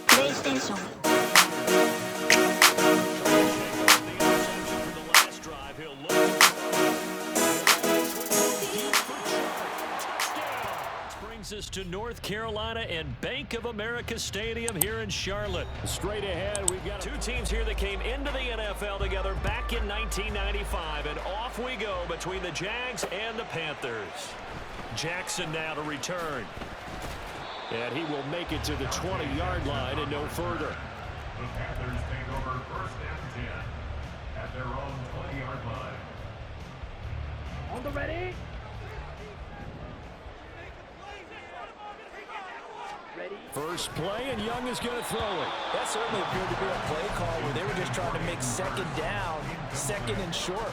PlayStation. Us to North Carolina and Bank of America Stadium here in Charlotte. Straight ahead, we've got two teams here that came into the NFL together back in 1995, and off we go between the Jags and the Panthers. Jackson now to return, and he will make it to the 20-yard line and no further. The Panthers take over 1st and 10 at their own 20-yard line. On the ready. First play, and Young is going to throw it. That certainly appeared to be a play call where they were just trying to make second down, second and short.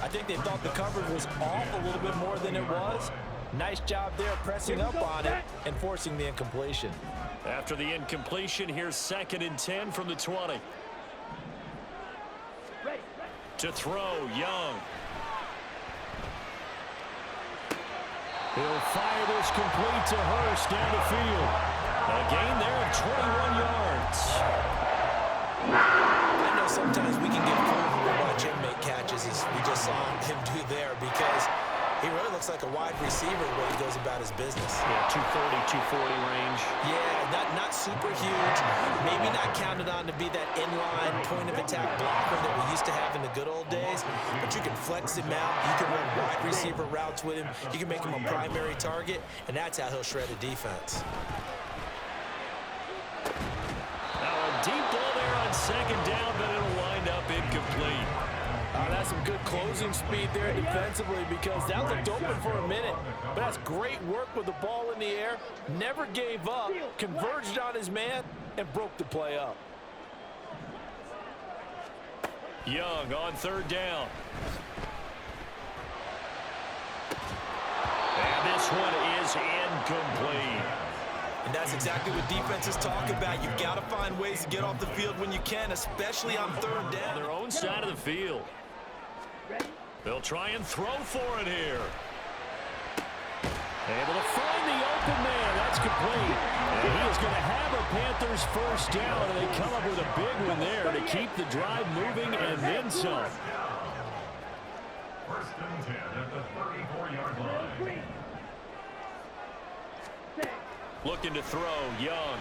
I think they thought the coverage was off a little bit more than it was. Nice job there pressing up on it and forcing the incompletion. After the incompletion, here's 2nd and 10 from the 20. To throw, Young. He'll fire this complete to Hurst down the field. A gain there of 21 yards. I know sometimes we can get fooled when we watch him make catches, as we just saw him do there, because he really looks like a wide receiver the way he goes about his business. Yeah, 230, 240 range. Yeah, not super huge. Maybe not counted on to be that inline point-of-attack blocker that we used to have in the good old days. But you can flex him out. You can run wide receiver routes with him. You can make him a primary target, and that's how he'll shred a defense. Now a deep ball there on 2nd down, but it'll wind up incomplete. That's some good closing speed there defensively, because that looked open for a minute. But that's great work with the ball in the air. Never gave up, converged on his man, and broke the play up. Young on 3rd down. And this one is incomplete. And that's exactly what defenses talk about. You've got to find ways to get off the field when you can, especially on 3rd down. On their own side of the field. They'll try and throw for it here. Able to find the open man. That's complete. And he is going to have a Panthers 1st down, and they come up with a big one there to keep the drive moving and then some. 1st and 10 at the 34-yard line. Looking to throw, Young.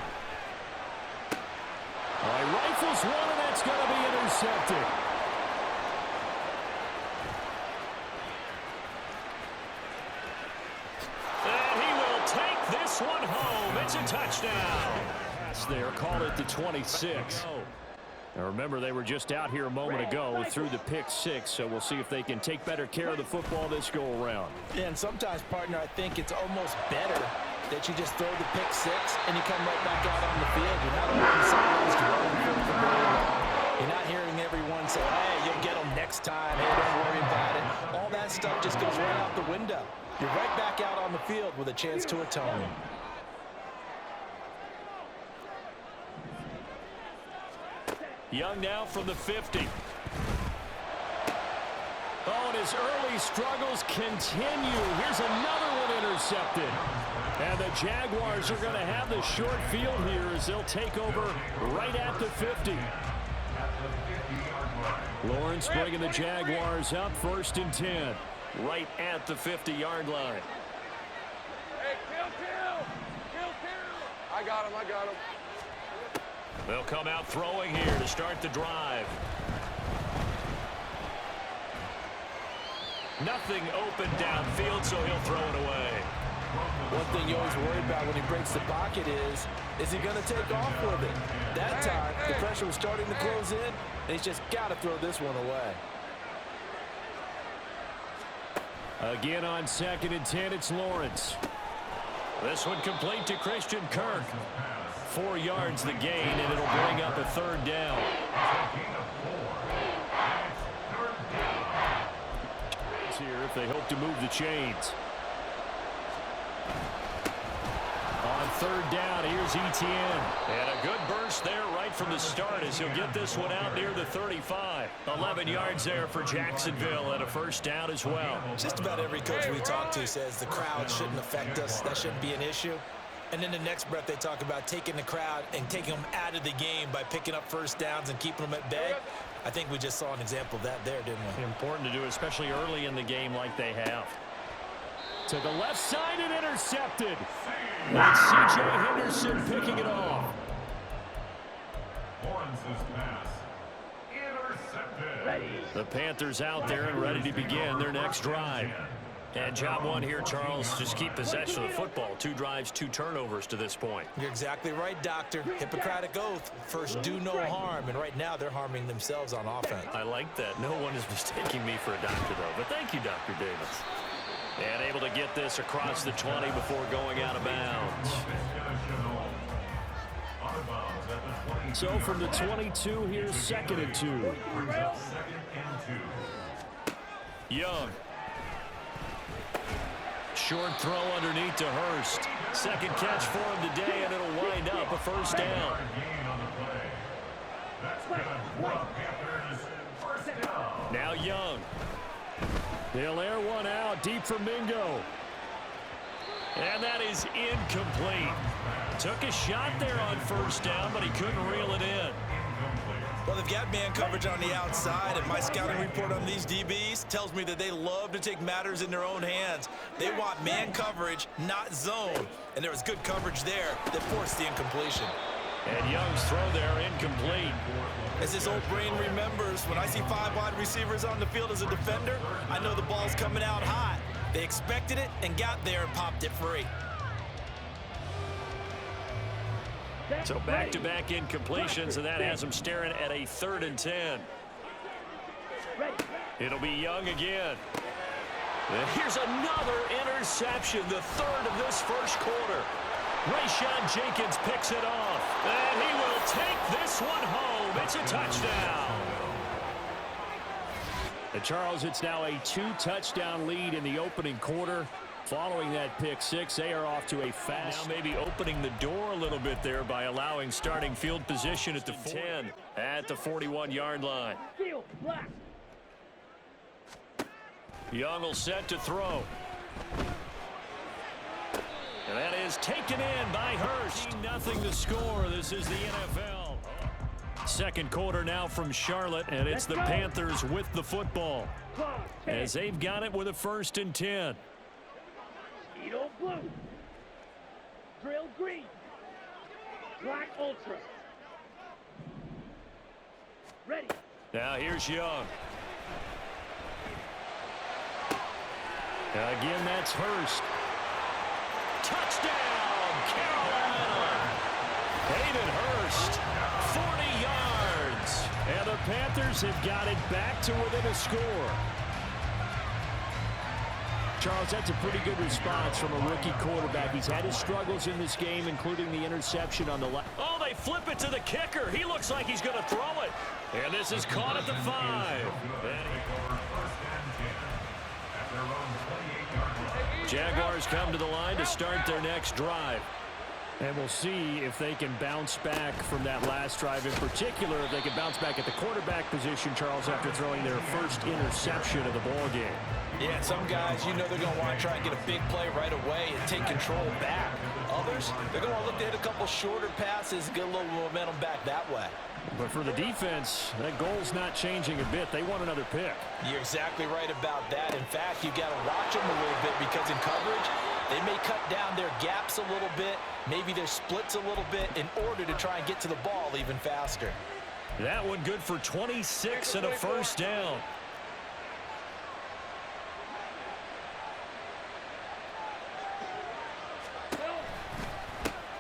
All right, rifles one, and that's going to be intercepted. And he will take this one home. It's a touchdown. Pass there, call it the 26. Now remember, they were just out here a moment ago through the pick 6, so we'll see if they can take better care of the football this go-around. Yeah, and sometimes, partner, I think it's almost better that you just throw the pick 6 and you come right back out on the field. You're not open sidelines dwelling for very long. You're not hearing everyone say, hey, you'll get them next time. Hey, don't worry about it. All that stuff just goes right out the window. You're right back out on the field with a chance to atone. Young now from the 50. Oh, and his early struggles continue. Here's another one intercepted. And the Jaguars are going to have the short field here as they'll take over right at the 50. Lawrence bringing the Jaguars up 1st and 10. Right at the 50-yard line. Hey, kill. I got him. They'll come out throwing here to start the drive. Nothing open downfield, so he'll throw it away. One thing you always worry about when he breaks the pocket is he going to take off with it? That time, the pressure was starting to close in, and he's just got to throw this one away. Again on 2nd and 10, it's Lawrence. This one complete to Christian Kirk. 4 yards the gain, and it'll bring up a 3rd down. Here if they hope to move the chains. On 3rd down, here's Etienne. And a good burst there right from the start as he'll get this one out near the 35. 11 yards there for Jacksonville and a 1st down as well. Just about every coach we talk to says the crowd shouldn't affect us. That shouldn't be an issue. And in the next breath, they talk about taking the crowd and taking them out of the game by picking up first downs and keeping them at bay. I think we just saw an example of that there, didn't we? Important to do, especially early in the game like they have. To the left side and intercepted. It's C.J. Henderson picking it off. Lawrence's pass. Intercepted. The Panthers out there and ready to begin their next drive. And job one here, Charles, just keep possession of the football. 2 drives, 2 turnovers to this point. You're exactly right, Doctor. Hippocratic oath. First, do no harm. And right now, they're harming themselves on offense. I like that. No one is mistaking me for a doctor, though. But thank you, Dr. Davis. And able to get this across the 20 before going out of bounds. So from the 22, here's 2nd and 2. Young. Short throw underneath to Hurst. Second catch for him today, and it'll wind up a first down. Now Young. They'll air one out deep for Mingo. And that is incomplete. Took a shot there on first down, but he couldn't reel it in. Well, they've got man coverage on the outside, and my scouting report on these DBs tells me that they love to take matters in their own hands. They want man coverage, not zone. And there was good coverage there that forced the incompletion. And Young's throw there incomplete. As his old brain remembers, when I see 5 wide receivers on the field as a defender, I know the ball's coming out hot. They expected it and got there and popped it free. So back-to-back incompletions, and that has them staring at a 3rd and 10. It'll be Young again. And here's another interception, the 3rd of this first quarter. Rayshon Jenkins picks it off, and he will take this one home. It's a touchdown. And Charles, it's now a 2-touchdown lead in the opening quarter. Following that pick 6, they are off to a fast. Now maybe opening the door a little bit there by allowing starting field position at the 10 at the 41-yard line. Young will set to throw. And that is taken in by Hurst. Nothing to score. This is the NFL. Second quarter now from Charlotte, and it's the Panthers with the football. As they've got it with a 1st and 10. Edo blue, drill green, black ultra. Ready. Now here's Young. Again, that's Hurst. Touchdown, Carolina. Hayden Hurst, 40 yards. And the Panthers have got it back to within a score. Charles, that's a pretty good response from a rookie quarterback. He's had his struggles in this game, including the interception on the left. Oh, they flip it to the kicker. He looks like he's going to throw it. And this is caught at the 5. Jaguars come to the line to start their next drive. And we'll see if they can bounce back from that last drive. In particular, if they can bounce back at the quarterback position, Charles, after throwing their first interception of the ballgame. Yeah, some guys, you know they're going to want to try and get a big play right away and take control back. Others, they're going to look to hit a couple shorter passes, get a little momentum back that way. But for the defense, that goal's not changing a bit. They want another pick. You're exactly right about that. In fact, you've got to watch them a little bit because in coverage, they may cut down their gaps a little bit, maybe their splits a little bit in order to try and get to the ball even faster. That one good for 26 and a first down.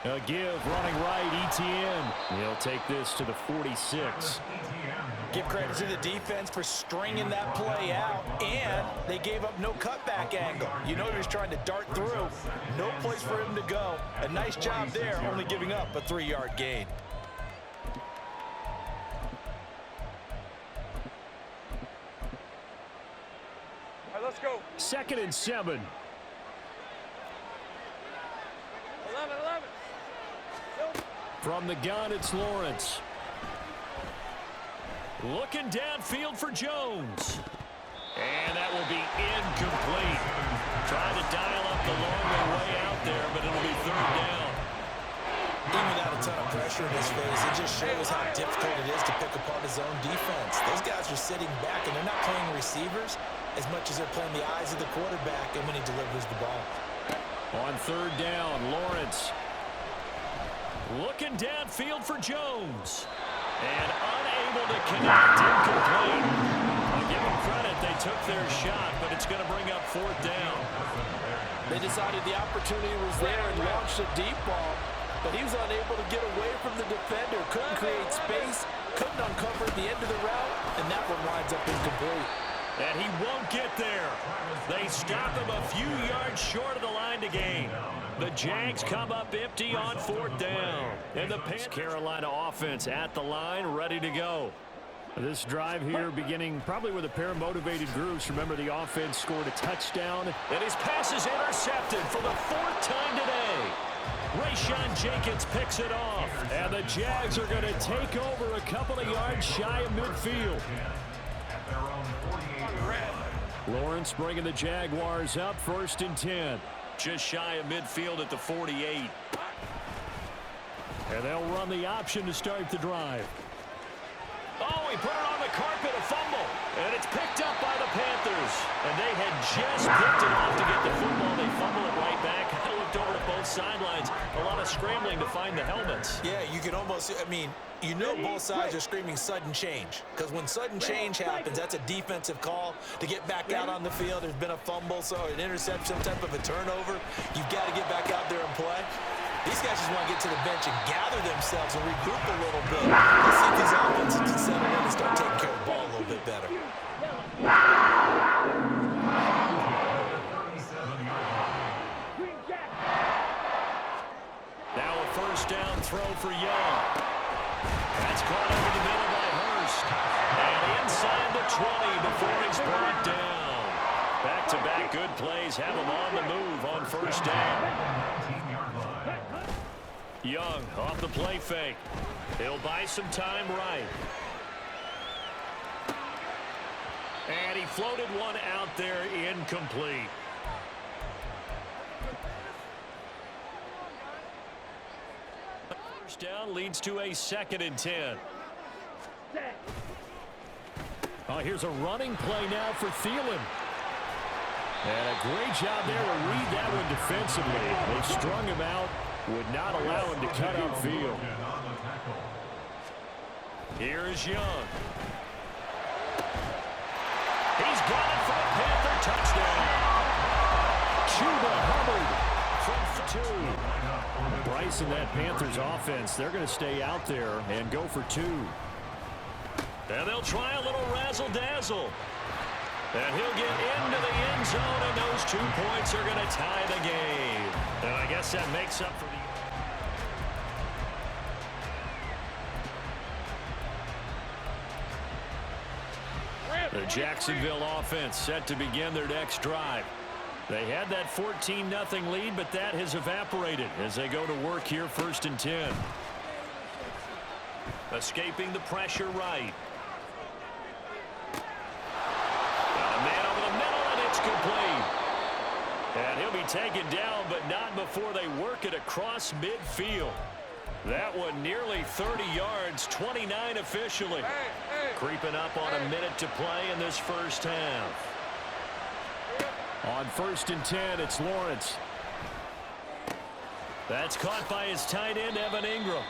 A give, running right, Etienne. He'll take this to the 46. Give credit to the defense for stringing that play out, and they gave up no cutback angle. You know he was trying to dart through. No place for him to go. A nice job there, only giving up a 3-yard gain. All right, let's go. 2nd and 7. 11. From the gun, it's Lawrence. Looking downfield for Jones. And that will be incomplete. Trying to dial up the long way out there, but it'll be 3rd down. Even without a ton of pressure in his face, it just shows how difficult it is to pick apart his own defense. Those guys are sitting back, and they're not playing receivers as much as they're playing the eyes of the quarterback and when he delivers the ball. On third down, Lawrence looking downfield for Jones. And unable to connect, incomplete. I'll give them credit, they took their shot, but it's going to bring up fourth down. They decided the opportunity was there and launched a deep ball, but he was unable to get away from the defender, couldn't create space, couldn't uncover the end of the route, and that one winds up incomplete. And he won't get there. They stop him a few yards short of the line to gain. The Jags come up empty on fourth down. And the Carolina offense at the line, ready to go. This drive here beginning probably with a pair of motivated groups. Remember, the offense scored a touchdown. And his pass is intercepted for the fourth time today. Rayshon Jenkins picks it off. And the Jags are going to take over a couple of yards shy of midfield. Lawrence bringing the Jaguars up, 1st and 10. Just shy of midfield at the 48. And they'll run the option to start the drive. Oh, he put it on the carpet, a fumble. And it's picked up by the Panthers. And they had just picked it off to get the football. They fumble it right back. I looked over to both sidelines. A lot of scrambling to find the helmets. Yeah, you can almost, you know both sides are screaming sudden change. Because when sudden change happens, that's a defensive call to get back out on the field. There's been a fumble, so an interception, some type of a turnover. You've got to get back out there and play. These guys just want to get to the bench and gather themselves and regroup a little bit. Let's see if these offenses can settle in and start taking care of the ball a little bit better. Now a first down throw for Young. That's caught over the middle by Hurst. And inside the 20 before he's brought down. Back-to-back good plays have him on the move on first down. Young off the play fake. He'll buy some time right. And he floated one out there, incomplete. First down leads to a 2nd and 10. Oh, here's a running play now for Thielen. And a great job there to read that one defensively. They strung him out, would not allow him to cut upfield. Here is Young. He's got it for a Panther touchdown. Chuba Hubbard from 2. Bryce and that Panthers offense, they're going to stay out there and go for 2. And they'll try a little razzle-dazzle. And he'll get into the end zone, and those 2 points are going to tie the game. And I guess that makes up for the Jacksonville offense set to begin their next drive. They had that 14-0 lead, but that has evaporated as they go to work here, 1st and 10. Escaping the pressure right. Complete. And he'll be taken down, but not before they work it across midfield. That one nearly 30 yards, 29 officially. Creeping up on a minute to play in this first half. On 1st and 10, it's Lawrence. That's caught by his tight end, Evan Ingram.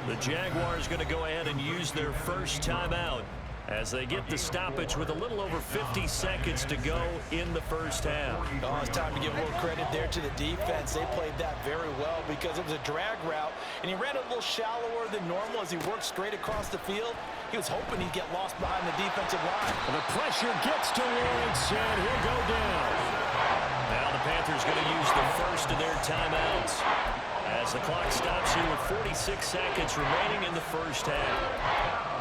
The Jaguars going to go ahead and use their first timeout as they get the stoppage with a little over 50 seconds to go in the first half. Oh, it's time to give a little credit there to the defense. They played that very well because it was a drag route, and he ran it a little shallower than normal as he worked straight across the field. He was hoping he'd get lost behind the defensive line. And the pressure gets to Lawrence, and he'll go down. Now the Panthers going to use the first of their timeouts as the clock stops here with 46 seconds remaining in the first half.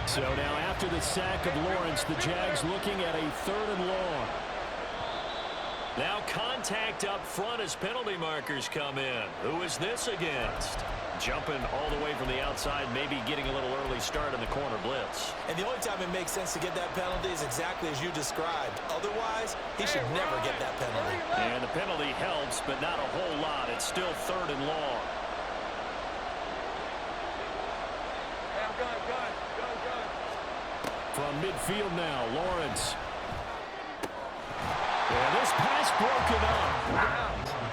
So now after the sack of Lawrence, the Jags looking at a 3rd and long. Now contact up front as penalty markers come in. Who is this against? Jumping all the way from the outside, maybe getting a little early start in the corner blitz. And the only time it makes sense to get that penalty is exactly as you described. Otherwise, he should never get that penalty. And the penalty helps, but not a whole lot. It's still 3rd and long. Hey, I'm going. From midfield now, Lawrence. And this pass broken up.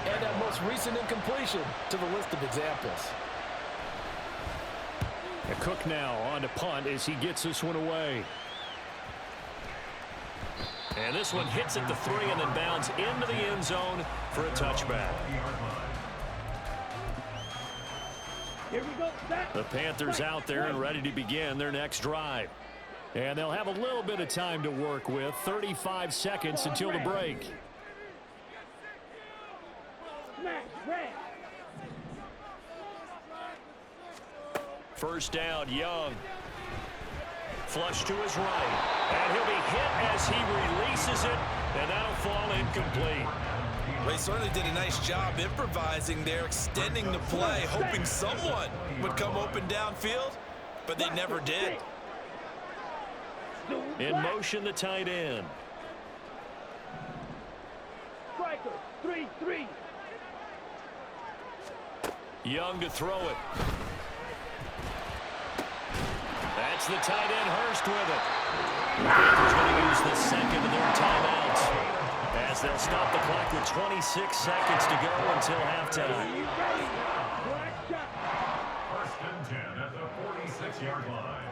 And that most recent incompletion to the list of examples. Cook now on to punt as he gets this one away. And this one hits at the 3 and then bounds into the end zone for a touchback. Here we go. The Panthers out there and ready to begin their next drive. And they'll have a little bit of time to work with. 35 seconds until the break. First down, Young. Flush to his right. And he'll be hit as he releases it. And that'll fall incomplete. They certainly did a nice job improvising there, extending the play, hoping someone would come open downfield, but they never did. In motion, the tight end. Striker, 3-3. Young to throw it. That's the tight end, Hurst with it. The Panthers going to use the second of their timeouts as they'll stop the clock with 26 seconds to go until halftime. Black shot. 1st and 10 at the 46-yard line.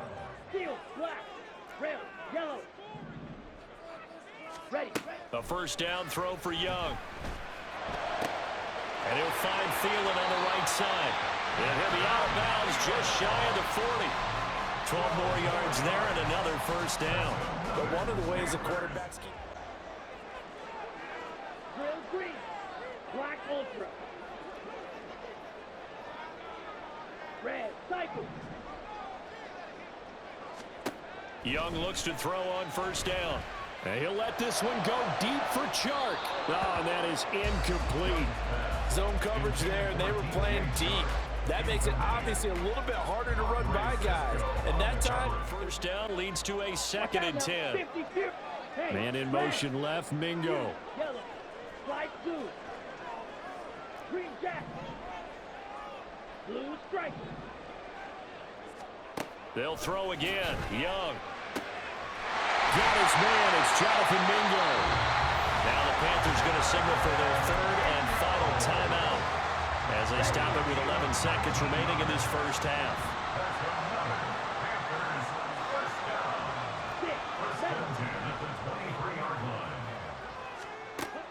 Field, black. Red, yellow. Ready. A first down throw for Young. And he'll find Thielen on the right side. And he'll be out of bounds just shy of the 40. 12 more yards there and another first down. But one of the ways the quarterbacks keep... Grill green. Black ultra. Red, cycle. Young looks to throw on first down. And he'll let this one go deep for Chark. Oh, and that is incomplete. Zone coverage there, and they were playing deep. That makes it obviously a little bit harder to run by guys. And that time, first down leads to a 2nd and 10. 50, hey, Man in motion left, Mingo. Yellow. Slide 2. Green jack. Blue striker. They'll throw again. Young. Got his man. It's Jonathan Mingo. Now the Panthers going to signal for their 3rd and final timeout as they stop it with 11 seconds remaining in this first half.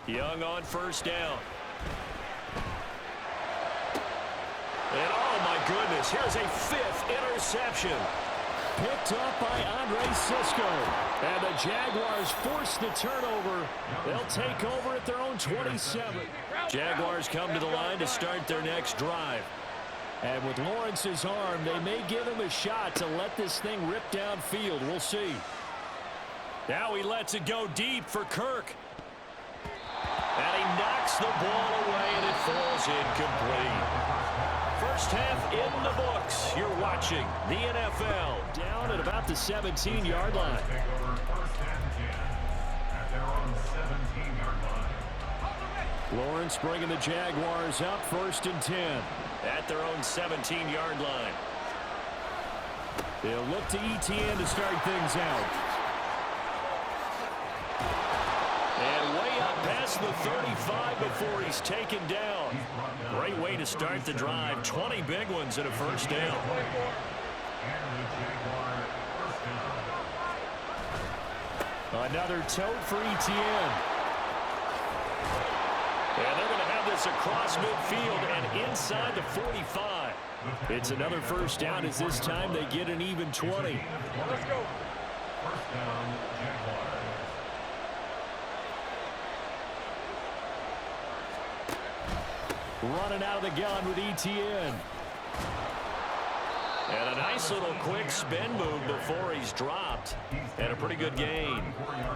Young on first down. And oh my goodness, here's a 5th interception. Picked up by Andre Sista. And the Jaguars force the turnover. They'll take over at their own 27. Jaguars come to the line to start their next drive. And with Lawrence's arm, they may give him a shot to let this thing rip downfield. We'll see. Now he lets it go deep for Kirk. And he knocks the ball away, and it falls incomplete. First half in the books. You're watching the NFL. Down at about the 17-yard line. Take over 1st and 10 at their own 17-yard line. Lawrence bringing the Jaguars up 1st and 10 at their own 17-yard line. They'll look to ETN to start things out. And way up past the 35 before he's taken down. Great way to start the drive. 20 big ones and a first down. Another tote for ETN. And they're going to have this across midfield and inside the 45. It's another first down as this time they get an even 20. Let's go. First down, Jaguars. Running out of the gun with ETN. And a nice little quick spin move before he's dropped. And a pretty good gain.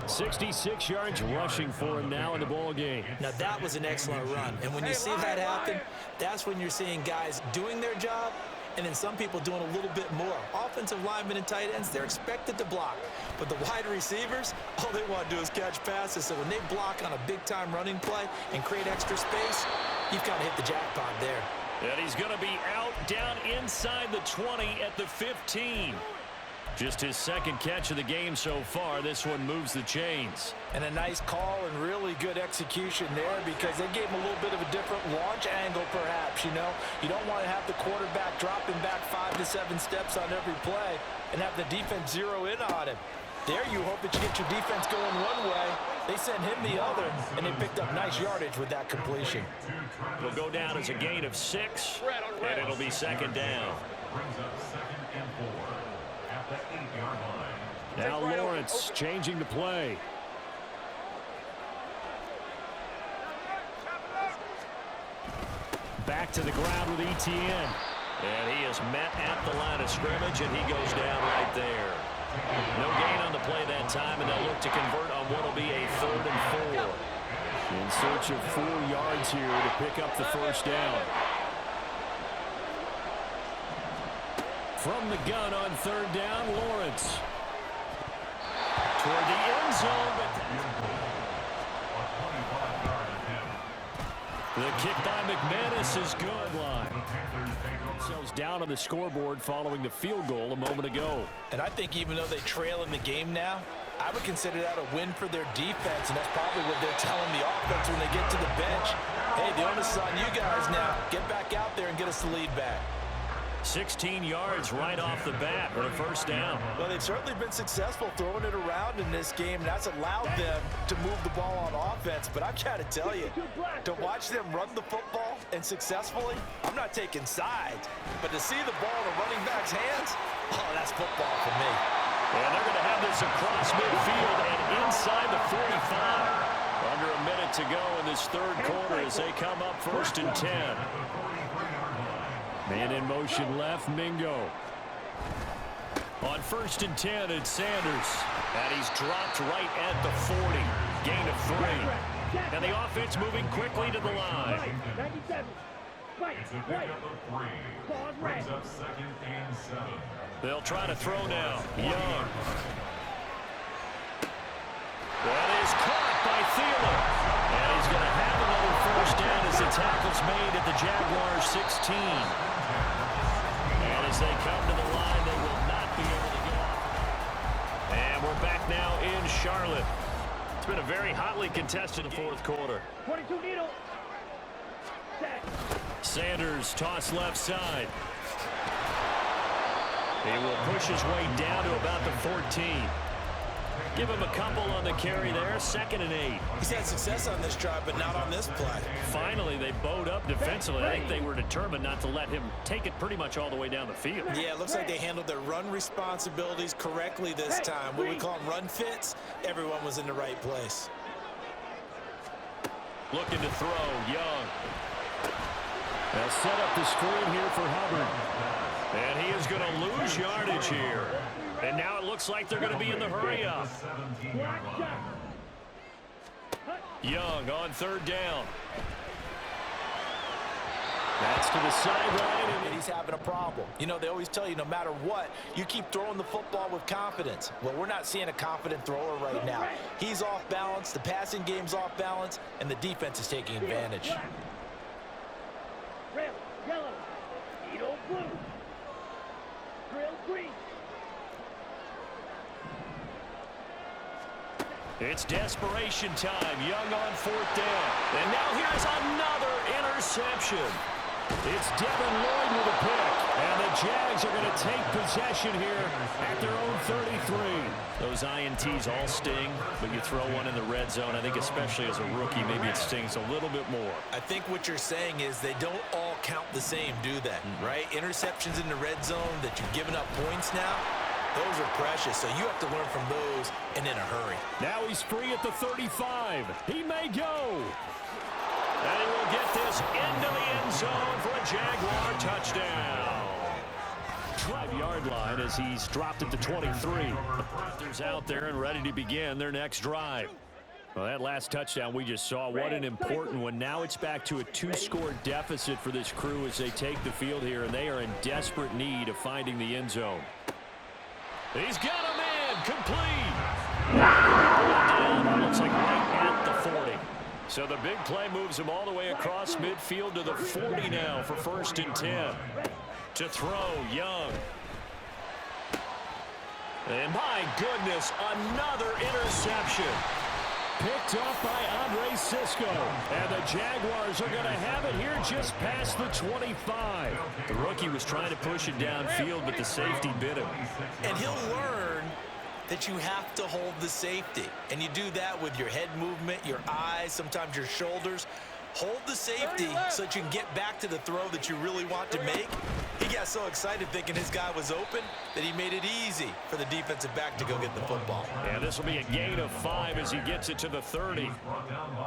66 yards rushing for him now in the ball game. Now, that was an excellent run. And when you see that happen, that's when you're seeing guys doing their job and then some people doing a little bit more. Offensive linemen and tight ends, they're expected to block. But the wide receivers, all they want to do is catch passes. So when they block on a big-time running play and create extra space, you've kind of hit the jackpot there. And he's going to be out down inside the 20 at the 15. Just his second catch of the game so far. This one moves the chains. And a nice call and really good execution there because they gave him a little bit of a different launch angle perhaps, you know. You don't want to have the quarterback dropping back 5 to 7 steps on every play and have the defense zero in on him. There you hope that you get your defense going one way. They sent him the other, and they picked up nice yardage with that completion. It'll go down as a gain of 6, and it'll be second down. Brings up 2nd and 4 at the 8-yard line. Now Lawrence changing the play. Back to the ground with Etienne. And he is met at the line of scrimmage, and he goes down right there. No gain on the play that time, and they'll look to convert on what will be a 3rd and 4. In search of 4 yards here to pick up the first down. From the gun on 3rd down, Lawrence. Toward the end zone, but the kick by McManus is good. Line. Themselves down on the scoreboard following the field goal a moment ago. And I think even though they trail in the game now, I would consider that a win for their defense, and that's probably what they're telling the offense when they get to the bench. Hey, the onus is on you guys now. Get back out there and get us the lead back. 16 yards right off the bat for a first down. Well, they've certainly been successful throwing it around in this game, and that's allowed them to move the ball on offense. But I've got to tell you, to watch them run the football and successfully, I'm not taking sides. But to see the ball in a running back's hands, oh, that's football for me. And they're going to have this across midfield and inside the 45. Under a minute to go in this 3rd quarter as they come up 1st and 10. Man in motion left, Mingo. On 1st and 10, it's Sanders. And he's dropped right at the 40. Gain of 3. And the offense moving quickly to the line. 97. Right, It's a pickup of 3. Brings up 2nd and 7. They'll try to throw now. Young. That is caught by Thielen. And he's going to have another first down as the tackle's made at the Jaguars 16. And as they come to the line, they will not be able to get off. And we're back now in Charlotte. It's been a very hotly contested 4th quarter. 22 needle. Set. Sanders toss left side. He will push his way down to about the 14. Give him a couple on the carry there. 2nd and 8. He's had success on this drive, but not on this play. Finally, they bowed up defensively. I think they were determined not to let him take it pretty much all the way down the field. Yeah, it looks like they handled their run responsibilities correctly this time. What we call them run fits, everyone was in the right place. Looking to throw, Young. They'll set up the screen here for Hubbard. And he is going to lose yardage here. And now it looks like they're going to be in the hurry-up. Young on 3rd down. That's to the sideline. And he's having a problem. You know, they always tell you no matter what, you keep throwing the football with confidence. Well, we're not seeing a confident thrower right now. He's off balance, the passing game's off balance, and the defense is taking advantage. Red, yellow, needle blue, drill green. It's desperation time. Young on 4th down. And now here's another interception. It's Devin Lloyd with a pick. And the Jags are going to take possession here at their own 33. Those INTs all sting, but you throw one in the red zone. I think especially as a rookie, maybe it stings a little bit more. I think what you're saying is they don't all count the same, do they? Right? Interceptions in the red zone that you've given up points now, those are precious, so you have to learn from those and in a hurry. Now he's free at the 35. He may go. And he will get this into the end zone for a Jaguar touchdown. 5-yard line as he's dropped at the 23. Panthers out there and ready to begin their next drive. Well, that last touchdown we just saw, what an important one. Now it's back to a 2-score deficit for this crew as they take the field here, and they are in desperate need of finding the end zone. He's got a man, complete. Down, looks like right at the 40. So the big play moves him all the way across midfield to the 40 now for 1st and 10. To throw, Young. And my goodness, another interception. Picked off by Andre Sisco. And the Jaguars are going to have it here just past the 25. The rookie was trying to push it downfield, but the safety bit him. And he'll learn that you have to hold the safety. And you do that with your head movement, your eyes, sometimes your shoulders. Hold the safety so that you can get back to the throw that you really want to make. He got so excited thinking his guy was open that he made it easy for the defensive back to go get the football. Yeah, this will be a gain of 5 as he gets it to the 30.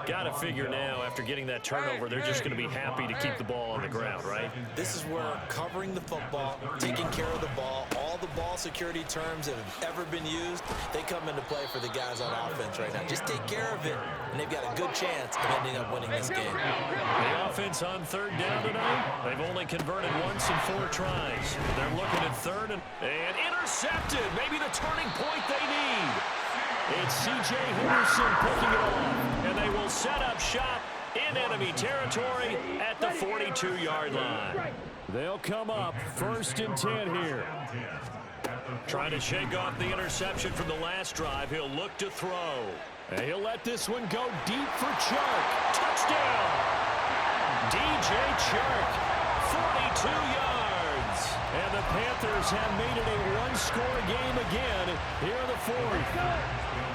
Got to figure now, after getting that turnover, they're just going to be happy to keep the ball on the ground, right? This is where covering the football, taking care of the ball, all the ball security terms that have ever been used, they come into play for the guys on offense right now. Just take care of it, and they've got a good chance of ending up winning this game. The offense on 3rd down tonight, they've only converted once in 4 tries. They're looking at 3rd and intercepted. Maybe the turning point they need. It's C.J. Henderson picking it off, and they will set up shop in enemy territory at the 42-yard line. They'll come up 1st and 10 here. Trying to shake off the interception from the last drive. He'll look to throw. And he'll let this one go deep for Chark. Touchdown! DJ Chark, 42 yards. And the Panthers have made it a 1-score game again here in the 4th.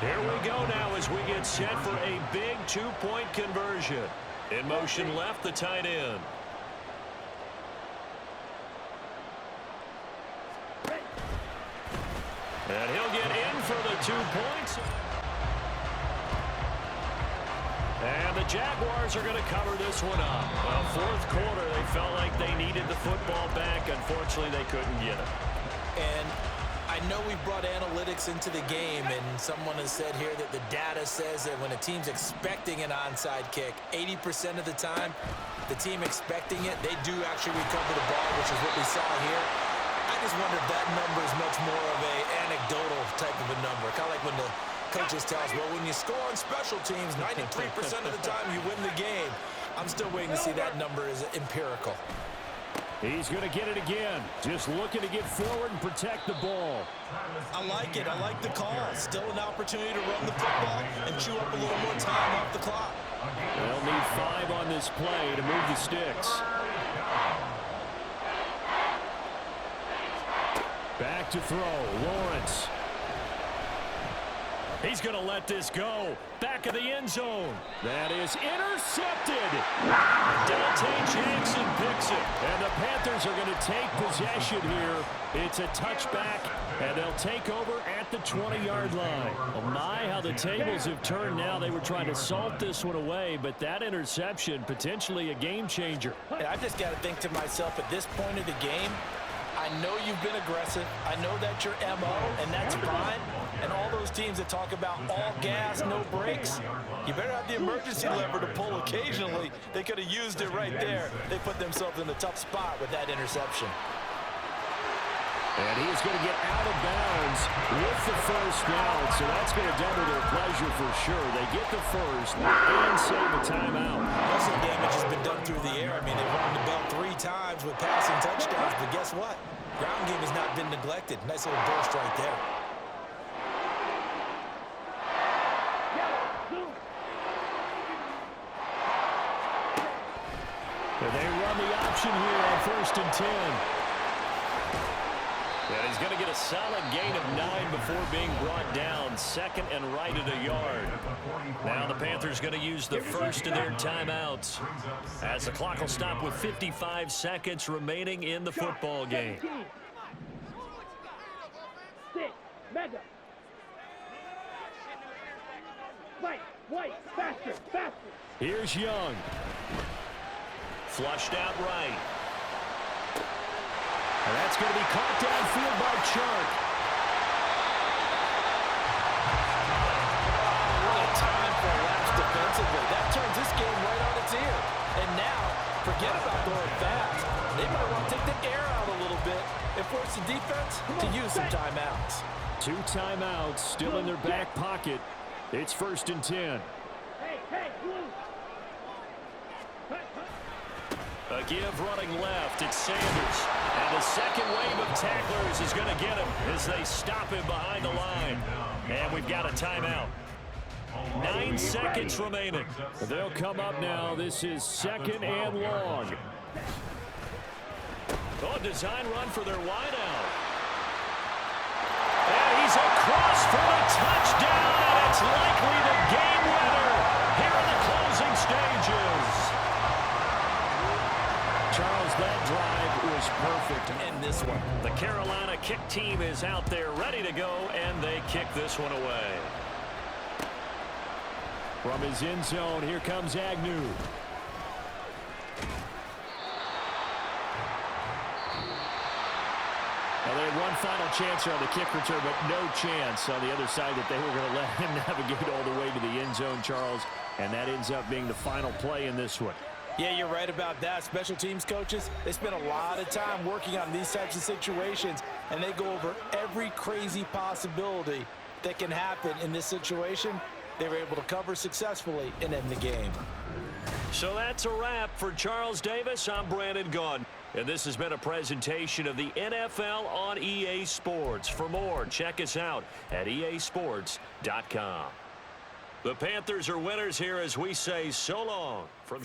Here we go now as we get set for a big 2-point conversion. In motion left, the tight end. And he'll get in for the 2 points. And the Jaguars are going to cover this one up. Well, 4th quarter, they felt like they needed the football back. Unfortunately, they couldn't get it. And I know we've brought analytics into the game, and someone has said here that the data says that when a team's expecting an onside kick, 80% of the time, the team expecting it, they do actually recover the ball, which is what we saw here. I just wonder if that number is much more of an anecdotal type of a number, kind of like when the coaches tell us, well, when you score on special teams, 93% of the time you win the game. I'm still waiting to see that number is empirical. He's going to get it again. Just looking to get forward and protect the ball. I like it. I like the call. Still an opportunity to run the football and chew up a little more time off the clock. They'll need 5 on this play to move the sticks. Back to throw. Lawrence. He's going to let this go. Back of the end zone. That is intercepted. Dante Jackson picks it. And the Panthers are going to take possession here. It's a touchback, and they'll take over at the 20-yard line. Oh, my, how the tables have turned now. They were trying to salt this one away, but that interception, potentially a game changer. And I just got to think to myself, at this point of the game, I know you've been aggressive. I know that's your MO, and that's fine. And all those teams that talk about all gas, no brakes, you better have the emergency lever to pull occasionally. They could have used it right there. They put themselves in a tough spot with that interception. And he's going to get out of bounds with the 1st down, so that's going to double their pleasure for sure. They get the 1st and save a timeout. Most of the damage has been done through the air. I mean, they've run the ball 3 times with passing touchdowns, but guess what? Ground game has not been neglected. Nice little burst right there. And they run the option here on 1st and 10. And he's going to get a solid gain of 9 before being brought down. 2nd and right at a yard. Now the Panthers going to use the 1st of their timeouts, as the clock will stop with 55 seconds remaining in the football game. Sit. Mega. Fight. White. Faster. Faster. Here's Young. Flushed out right. And that's going to be caught downfield by Chark. What a time for a lapse defensively. That turns this game right on its ear. And now, forget about going fast. They might want to take the air out a little bit and force the defense to use some timeouts. 2 timeouts still in their back pocket. It's 1st and 10. Hey, blue. A give running left. It's Sanders. And the second wave of tacklers is going to get him as they stop him behind the line. And we've got a timeout. 9 seconds remaining. They'll come up now. This is 2nd and long. Oh, design run for their wideout. And he's across for a touchdown, and it's likely the game winner here in the closing stages. Charles, that drive was perfect. And this one. The Carolina kick team is out there ready to go, and they kick this one away. From his end zone, here comes Agnew. Now, they had one final chance on the kick return, but no chance on the other side that they were going to let him navigate all the way to the end zone, Charles. And that ends up being the final play in this one. Yeah, you're right about that. Special teams coaches, they spend a lot of time working on these types of situations, and they go over every crazy possibility that can happen in this situation. They were able to cover successfully and end the game. So that's a wrap for Charles Davis. I'm Brandon Gaudin. And this has been a presentation of the NFL on EA Sports. For more, check us out at easports.com. The Panthers are winners here as we say so long from